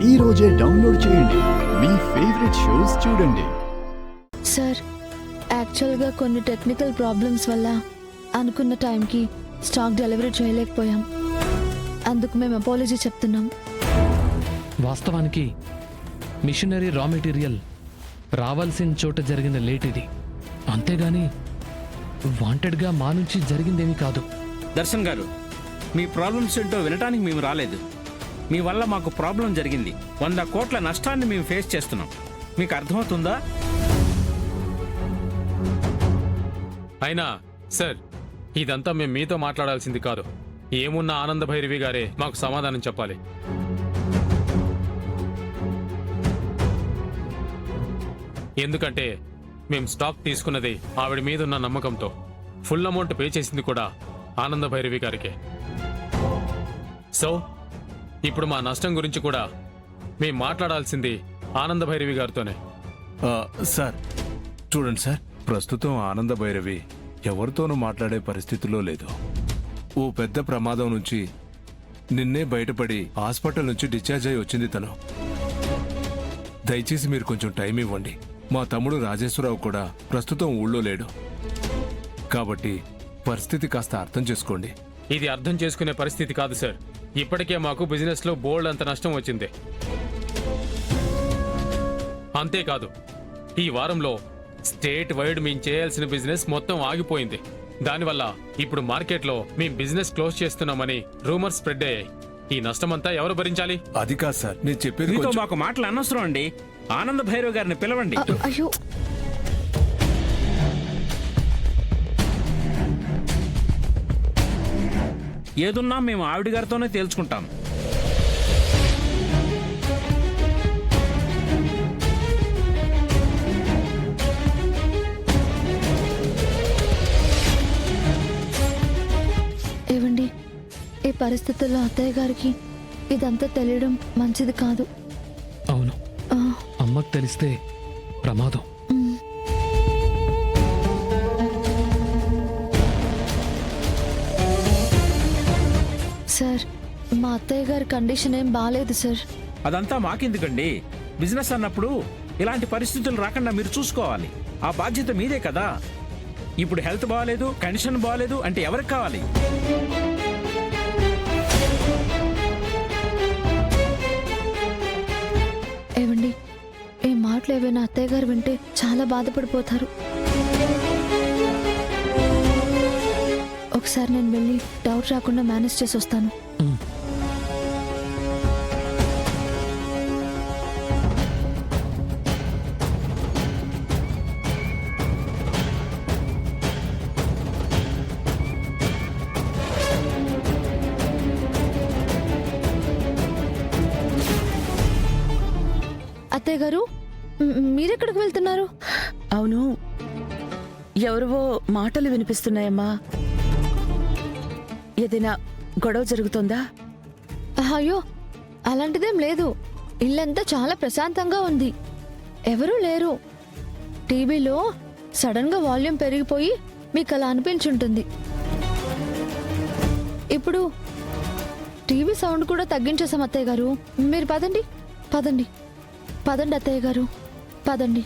ఈ రోజే డౌన్లోడ్ చేయండి, మీ ఫేవరెట్ షోస్ చూడండి. సార్, యాక్చువల్గా కొన్ని టెక్నికల్ ప్రాబ్లమ్స్ వల్ల అనుకున్న టైంకి స్టాక్ డెలివరీ చేయలేకపోయాం. అందుకు మేము అపాలజీ చెప్తున్నాం. వాస్తవానికి మిషనరీ రా మెటీరియల్ రావాల్సిన చోట జరిగిన లేట్ ఇది. అంతేగాని వాంటెడ్గా మా నుంచి జరిగిందేమీ కాదు. దర్శన్ గారు, మీ ప్రాబ్లమ్స్ ఏంటో వినటానికి మేము రాలేదు. మీ వల్ల మాకు ప్రాబ్లం జరిగింది. 100 కోట్ల నష్టాన్ని మేము ఫేస్ చేస్తున్నాం. మీకు అర్థమవుతుందా? అయినా సార్, ఇదంతా మేము మీతో మాట్లాడాల్సింది కాదు. ఏమున్న ఆనంద భైరవి గారే మాకు సమాధానం చెప్పాలి. ఎందుకంటే మేము స్టాక్ తీసుకున్నది ఆవిడ మీద ఉన్న నమ్మకంతో. ఫుల్ అమౌంట్ పే చేసింది కూడా ఆనంద భైరవి గారికే. సో ఇప్పుడు మా నష్టం గురించి కూడా మేము మాట్లాడాల్సింది ఆనంద భైరవి గారితోనే. సార్ చూడండి సార్, ప్రస్తుతం ఆనంద భైరవి ఎవరితోనూ మాట్లాడే పరిస్థితిలో లేదు. ఓ పెద్ద ప్రమాదం నుంచి నిన్నే బయటపడి హాస్పిటల్ నుంచి డిశ్చార్జ్ అయి వచ్చింది తను. దయచేసి మీరు కొంచెం టైం ఇవ్వండి. మా తమ్ముడు రాజేశ్వరరావు కూడా ప్రస్తుతం ఊళ్ళో లేడు, కాబట్టి పరిస్థితి కాస్త అర్థం చేసుకోండి. ఇది అర్థం చేసుకునే పరిస్థితి కాదు సార్. ఇప్పటికే మాకు బిజినెస్ లో బోల్డ్ అంత నష్టం వచ్చింది. అంతేకాదు, ఈ వారంలో స్టేట్ వైడ్ మేము చేయాల్సిన బిజినెస్ మొత్తం ఆగిపోయింది. దానివల్ల ఇప్పుడు మార్కెట్లో మేము బిజినెస్ క్లోజ్ చేస్తున్నామని రూమర్స్ స్ప్రెడ్ అయ్యాయి. ఈ నష్టమంతా ఎవరు భరించాలి? అది కాదు సార్, నేను చెప్పేది మీతో కొంచెం- మాకు మాటలు అనవసరం అండి. ఆనంద భైరవ్ గారిని పిలవండి. అయ్యో, ఏదున్నా మేము ఆవిడ గారితోనే తేల్చుకుంటాం. ఏవండి, ఈ పరిస్థితుల్లో అత్తయ్య గారికి ఇదంతా తెలియడం మంచిది కాదు. అవును, ఆ, అమ్మకు తెలిస్తే ప్రమాదం. మ్. సార్, మా అత్తయ్య గారి కండిషన్ ఏం బాగాలేదు సార్. అదంతా మాకెందుకండి? బిజినెస్ అన్నప్పుడు ఇలాంటి పరిస్థితులు రాకుండా మీరు చూసుకోవాలి. ఆ బాధ్యత మీదే కదా. ఇప్పుడు హెల్త్ బాగాలేదు, కండిషన్ బాగాలేదు అంటే ఎవరికి కావాలి? ఏవండి, ఈ మాటలు ఏవైనా అత్తయ్య గారు వింటే చాలా బాధపడిపోతారు. ఒకసారి నేను వెళ్ళి డౌట్ రాకుండా మేనేజ్ చేసి వస్తాను. అత్తయ్య గారు, మీరెక్కడికి వెళ్తున్నారు? అవును, ఎవరివో మాటలు వినిపిస్తున్నాయమ్మా. ఏదైనా గొడవ జరుగుతుందా? అయ్యో, అలాంటిదేం లేదు. ఇల్లంతా చాలా ప్రశాంతంగా ఉంది. ఎవరూ లేరు. టీవీలో సడన్ గా వాల్యూమ్ పెరిగిపోయి మీకు అలా అనిపించుంటుంది. ఇప్పుడు టీవీ సౌండ్ కూడా తగ్గించేసాం అత్తయ్య గారు. మీరు పదండి పదండి పదండి అత్తయ్య గారు, పదండి.